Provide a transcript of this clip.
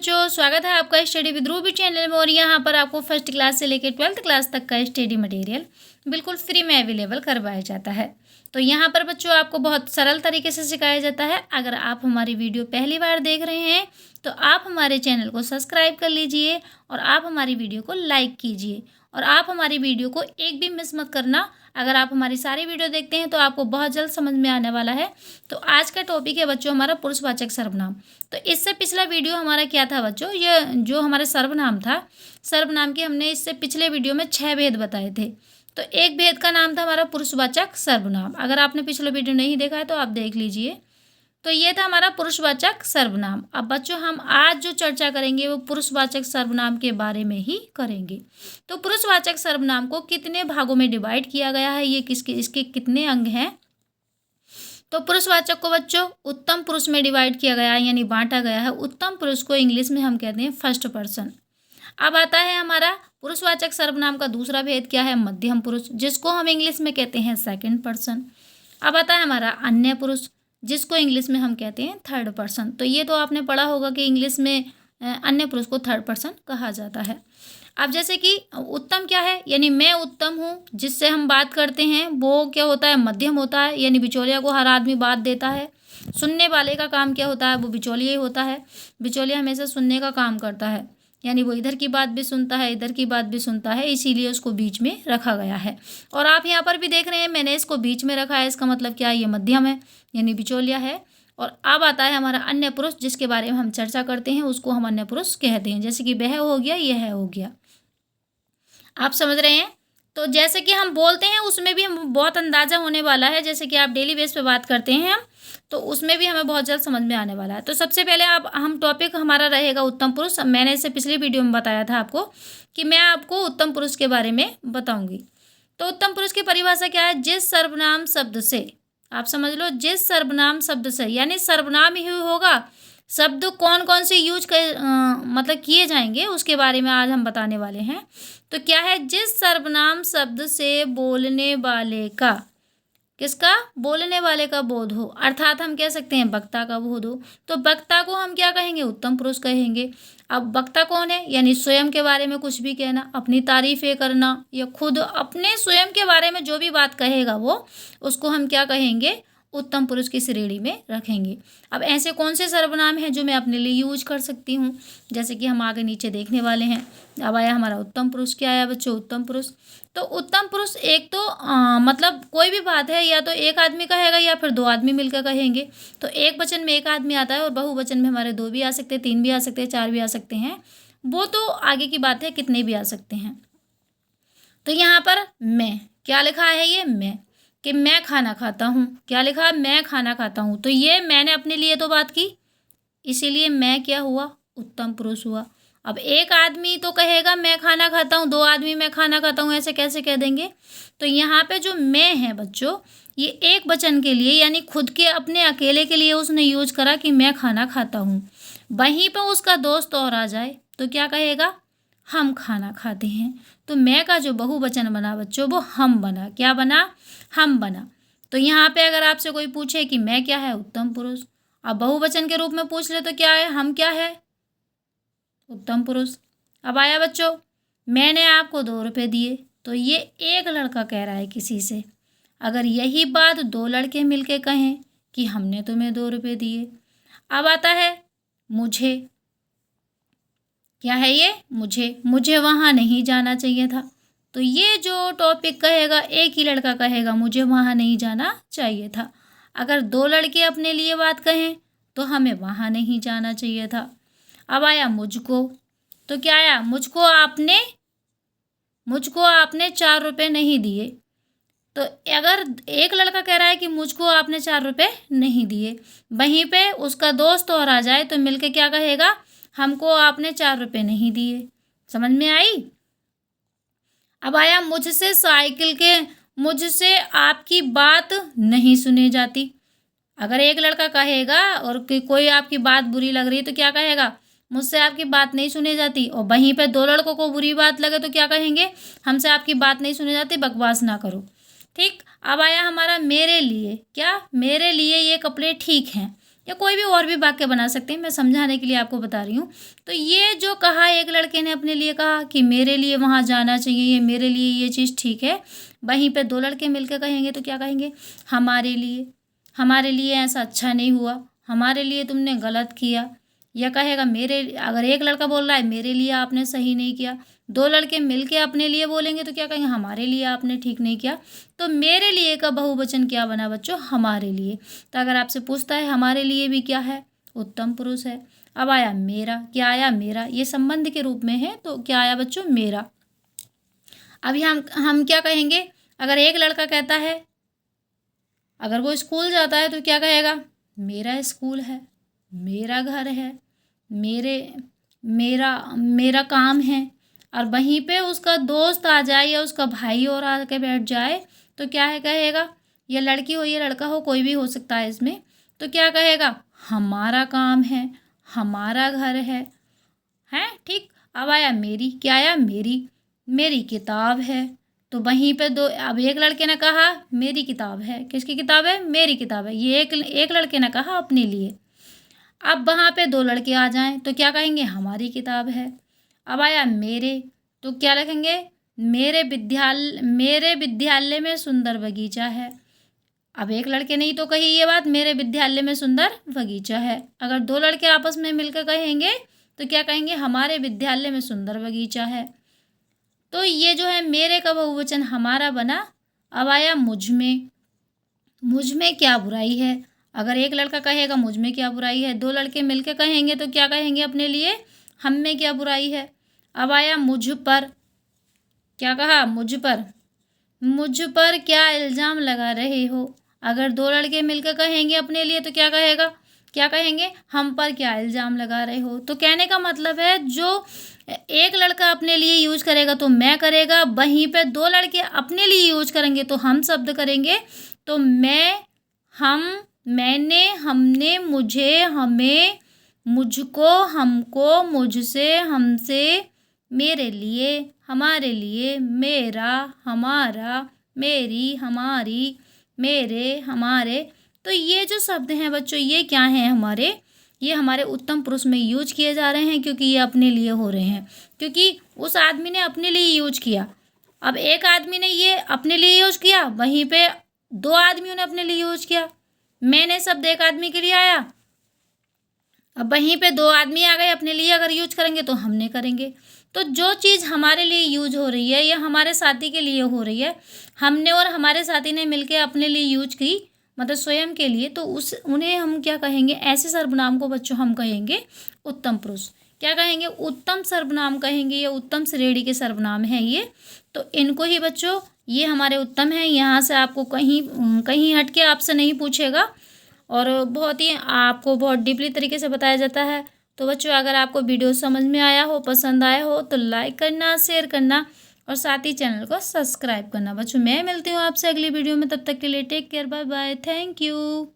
बच्चों, स्वागत है आपका स्टडी विद रूबी चैनल में। और यहाँ पर आपको फर्स्ट क्लास से लेकर 12th क्लास तक का स्टडी मटेरियल बिल्कुल फ्री में अवेलेबल करवाया जाता है। तो यहाँ पर बच्चों आपको बहुत सरल तरीके से सिखाया जाता है। अगर आप हमारी वीडियो पहली बार देख रहे हैं तो आप हमारे चैनल को सब्सक्राइब कर लीजिए और आप हमारी वीडियो को लाइक कीजिए और आप हमारी वीडियो को एक भी मिस मत करना। अगर आप हमारी सारी वीडियो देखते हैं तो आपको बहुत जल्द समझ में आने वाला है। तो आज का टॉपिक है बच्चों हमारा पुरुषवाचक सर्वनाम। तो इससे पिछला वीडियो हमारा क्या था बच्चों, ये जो हमारे सर्वनाम था, सर्वनाम के हमने इससे पिछले वीडियो में 6 भेद बताए थे। तो एक भेद का नाम था हमारा पुरुषवाचक सर्वनाम। अगर आपने पिछला वीडियो नहीं देखा है तो आप देख लीजिए। तो ये था हमारा पुरुषवाचक सर्वनाम। अब बच्चों हम आज जो चर्चा करेंगे वो पुरुषवाचक सर्वनाम के बारे में ही करेंगे। तो पुरुषवाचक सर्वनाम को कितने भागों में डिवाइड किया गया है, ये इसके कितने अंग हैं। तो पुरुषवाचक को बच्चों उत्तम पुरुष में डिवाइड किया गया है, यानी बांटा गया है। उत्तम पुरुष को इंग्लिश में हम कहते हैं फर्स्ट पर्सन। अब आता है हमारा पुरुषवाचक सर्वनाम का दूसरा भेद क्या है, मध्यम पुरुष, जिसको हम इंग्लिश में कहते हैं सेकंड पर्सन। अब आता है हमारा अन्य पुरुष, जिसको इंग्लिश में हम कहते हैं थर्ड पर्सन। तो ये तो आपने पढ़ा होगा कि इंग्लिश में अन्य पुरुष को थर्ड पर्सन कहा जाता है। अब जैसे कि उत्तम क्या है, यानी मैं उत्तम हूँ, जिससे हम बात करते हैं वो क्या होता है, मध्यम होता है, यानी बिचौलिया को हर आदमी बात देता है। सुनने वाले का काम क्या होता है, वो बिचौलिया ही होता है। बिचौलिया हमेशा सुनने का काम करता है, यानी वो इधर की बात भी सुनता है, इधर की बात भी सुनता है, इसीलिए उसको बीच में रखा गया है। और आप यहाँ पर भी देख रहे हैं मैंने इसको बीच में रखा है, इसका मतलब क्या है, ये मध्यम है, यानी बिचौलिया है। और अब आता है हमारा अन्य पुरुष, जिसके बारे में हम चर्चा करते हैं, उसको हम अन्य पुरुष कहते हैं। जैसे कि वह हो गया, यह हो गया, आप समझ रहे हैं। तो जैसे कि हम बोलते हैं उसमें भी हम बहुत अंदाजा होने वाला है। जैसे कि आप डेली बेस पे बात करते हैं हम, तो उसमें भी हमें बहुत जल्द समझ में आने वाला है। तो सबसे पहले आप हम टॉपिक हमारा रहेगा उत्तम पुरुष। मैंने इससे पिछली वीडियो में बताया था आपको कि मैं आपको उत्तम पुरुष के बारे में बताऊंगी। तो उत्तम पुरुष की परिभाषा क्या है, जिस सर्वनाम शब्द से, आप समझ लो, जिस सर्वनाम शब्द से, यानी सर्वनाम ही होगा। शब्द कौन कौन से यूज कर मतलब किए जाएंगे उसके बारे में आज हम बताने वाले हैं। तो क्या है, जिस सर्वनाम शब्द से बोलने वाले का, किसका, बोलने वाले का बोध हो, अर्थात हम कह सकते हैं वक्ता का बोध हो। तो वक्ता को हम क्या कहेंगे, उत्तम पुरुष कहेंगे। अब वक्ता कौन है, यानी स्वयं के बारे में कुछ भी कहना, अपनी तारीफें करना, या खुद अपने स्वयं के बारे में जो भी बात कहेगा वो, उसको हम क्या कहेंगे, उत्तम पुरुष की श्रेणी में रखेंगे। अब ऐसे कौन से सर्वनाम हैं जो मैं अपने लिए यूज कर सकती हूँ, जैसे कि हम आगे नीचे देखने वाले हैं। अब आया हमारा उत्तम पुरुष, क्या आया बच्चों, उत्तम पुरुष। तो उत्तम पुरुष एक तो मतलब कोई भी बात है, या तो एक आदमी कहेगा या फिर दो आदमी मिलकर कहेंगे। तो एक वचन में एक आदमी आता है और बहुवचन में हमारे दो भी आ सकते हैं, तीन भी आ सकते हैं, चार भी आ सकते हैं। वो तो आगे की बात है, कितने भी आ सकते हैं। तो यहाँ पर मैं क्या लिखा है, ये मैं, कि मैं खाना खाता हूँ। क्या लिखा है, मैं खाना खाता हूँ। तो ये मैंने अपने लिए तो बात की, इसीलिए मैं क्या हुआ, उत्तम पुरुष हुआ। अब एक आदमी तो कहेगा मैं खाना खाता हूँ, दो आदमी मैं खाना खाता हूँ, ऐसे कैसे कह देंगे। तो यहाँ पे जो मैं है बच्चों, ये एक वचन के लिए, यानी खुद के अपने अकेले के लिए उसने यूज करा कि मैं खाना खाता हूँ। वहीं पर उसका दोस्त और आ जाए तो क्या कहेगा, हम खाना खाते हैं। तो मैं का जो बहुवचन बना बच्चों, वो हम बना। क्या बना, हम बना। तो यहाँ पे अगर आपसे कोई पूछे कि मैं क्या है, उत्तम पुरुष। अब बहुवचन के रूप में पूछ ले तो क्या है, हम क्या है, उत्तम पुरुष। अब आया बच्चों, मैंने आपको 2 रुपये दिए। तो ये एक लड़का कह रहा है किसी से। अगर यही बात 2 लड़के मिलके कहें कि हमने तुम्हें 2 रुपये दिए। अब आता है मुझे, क्या है ये, मुझे वहाँ नहीं जाना चाहिए था। तो ये जो टॉपिक कहेगा, एक ही लड़का कहेगा मुझे वहाँ नहीं जाना चाहिए था। अगर 2 लड़के अपने लिए बात कहें तो हमें वहाँ नहीं जाना चाहिए था। अब आया मुझको। तो क्या आया, मुझको आपने 4 रुपये नहीं दिए। तो अगर एक लड़का कह रहा है कि मुझको आपने 4 रुपये नहीं दिए, वहीं पे उसका दोस्त और आ जाए तो मिलके क्या कहेगा, हमको आपने 4 रुपये नहीं दिए। समझ में आई। अब आया मुझसे आपकी बात नहीं सुनी जाती। अगर एक लड़का कहेगा और कोई आपकी बात बुरी लग रही है तो क्या कहेगा, मुझसे आपकी बात नहीं सुनी जाती। और वहीं पे 2 लड़कों को बुरी बात लगे तो क्या कहेंगे, हमसे आपकी बात नहीं सुनी जाती, बकवास ना करो। ठीक। अब आया हमारा मेरे लिए। क्या, मेरे लिए ये कपड़े ठीक हैं। या कोई भी और भी वाक्य बना सकते हैं, मैं समझाने के लिए आपको बता रही हूँ। तो ये जो कहा एक लड़के ने अपने लिए कहा कि मेरे लिए वहाँ जाना चाहिए, ये मेरे लिए ये चीज़ ठीक है। वहीं पे दो लड़के मिलकर कहेंगे तो क्या कहेंगे, हमारे लिए ऐसा अच्छा नहीं हुआ, हमारे लिए तुमने गलत किया। या कहेगा मेरे, अगर एक लड़का बोल रहा है मेरे लिए आपने सही नहीं किया, दो लड़के मिलके अपने लिए बोलेंगे तो क्या कहेंगे, हमारे लिए आपने ठीक नहीं किया। तो मेरे लिए का बहुवचन क्या बना बच्चों, हमारे लिए। तो अगर आपसे पूछता है हमारे लिए भी क्या है, उत्तम पुरुष है। अब आया मेरा, क्या आया, मेरा, ये संबंध के रूप में है तो क्या आया बच्चों, मेरा। अभी हम क्या कहेंगे, अगर एक लड़का कहता है, अगर वो स्कूल जाता है तो क्या कहेगा, मेरा स्कूल है, मेरा घर है, मेरे मेरा मेरा काम है। और वहीं पे उसका दोस्त आ जाए या उसका भाई और आके बैठ जाए तो क्या है कहेगा, ये लड़की हो ये लड़का हो, कोई भी हो सकता है इसमें, तो क्या कहेगा, हमारा काम है, हमारा घर है ठीक। अब आया मेरी, क्या आया, मेरी किताब है। तो वहीं पे दो, अब एक लड़के ने कहा मेरी किताब है, किसकी किताब है, मेरी किताब है, ये एक लड़के ने कहा अपने लिए। अब वहाँ पे दो लड़के आ जाएं तो क्या कहेंगे, हमारी किताब है। अब आया मेरे, तो क्या लिखेंगे, मेरे विद्यालय में सुंदर बगीचा है। अब एक लड़के ने ही तो कही ये बात, मेरे विद्यालय में सुंदर बगीचा है। अगर दो लड़के आपस में मिलकर कहेंगे तो क्या कहेंगे, हमारे विद्यालय में सुंदर बगीचा है। तो ये जो है मेरे का बहुवचन हमारा बना। अब आया मुझ में क्या बुराई है। अगर एक लड़का कहेगा मुझ में क्या बुराई है, दो लड़के मिलके कहेंगे तो क्या कहेंगे अपने लिए, हम में क्या बुराई है। अब आया मुझ पर, क्या कहा, मुझ पर क्या इल्ज़ाम लगा रहे हो। अगर दो लड़के मिलकर कहेंगे अपने लिए तो क्या कहेंगे, हम पर क्या इल्ज़ाम लगा रहे हो। तो कहने का मतलब है जो एक लड़का अपने लिए यूज करेगा तो मैं करेगा, वहीं पे दो लड़के अपने लिए यूज करेंगे तो हम शब्द करेंगे। तो मैं, हम, मैंने, हमने, मुझे, हमें, मुझको, हमको, मुझसे, हमसे, मेरे लिए, हमारे लिए, मेरा, हमारा, मेरी, हमारी, मेरे, हमारे। तो ये जो शब्द हैं बच्चों, ये क्या हैं हमारे, ये हमारे उत्तम पुरुष में यूज किए जा रहे हैं, क्योंकि ये अपने लिए हो रहे हैं, क्योंकि उस आदमी ने अपने लिए यूज किया। अब एक आदमी ने ये अपने लिए यूज किया, वहीं पे दो आदमियों ने अपने लिए यूज किया। मैंने शब्द एक आदमी के लिए आया, अब वहीं पे दो आदमी आ गए अपने लिए, अगर यूज करेंगे तो हमने करेंगे। तो जो चीज़ हमारे लिए यूज हो रही है या हमारे साथी के लिए हो रही है, हमने और हमारे साथी ने मिलके अपने लिए यूज की, मतलब स्वयं के लिए, तो उन्हें हम क्या कहेंगे, ऐसे सर्वनाम को बच्चों हम कहेंगे उत्तम पुरुष। क्या कहेंगे, उत्तम सर्वनाम कहेंगे, या उत्तम श्रेणी के सर्वनाम हैं ये। तो इनको ही बच्चों, ये हमारे उत्तम हैं, यहाँ से आपको कहीं हट के आपसे नहीं पूछेगा और बहुत ही आपको बहुत डीपली तरीके से बताया जाता है। तो बच्चों अगर आपको वीडियो समझ में आया हो, पसंद आया हो तो लाइक करना, शेयर करना और साथ ही चैनल को सब्सक्राइब करना। बच्चों मैं मिलती हूँ आपसे अगली वीडियो में, तब तक के लिए take care, bye bye, thank you.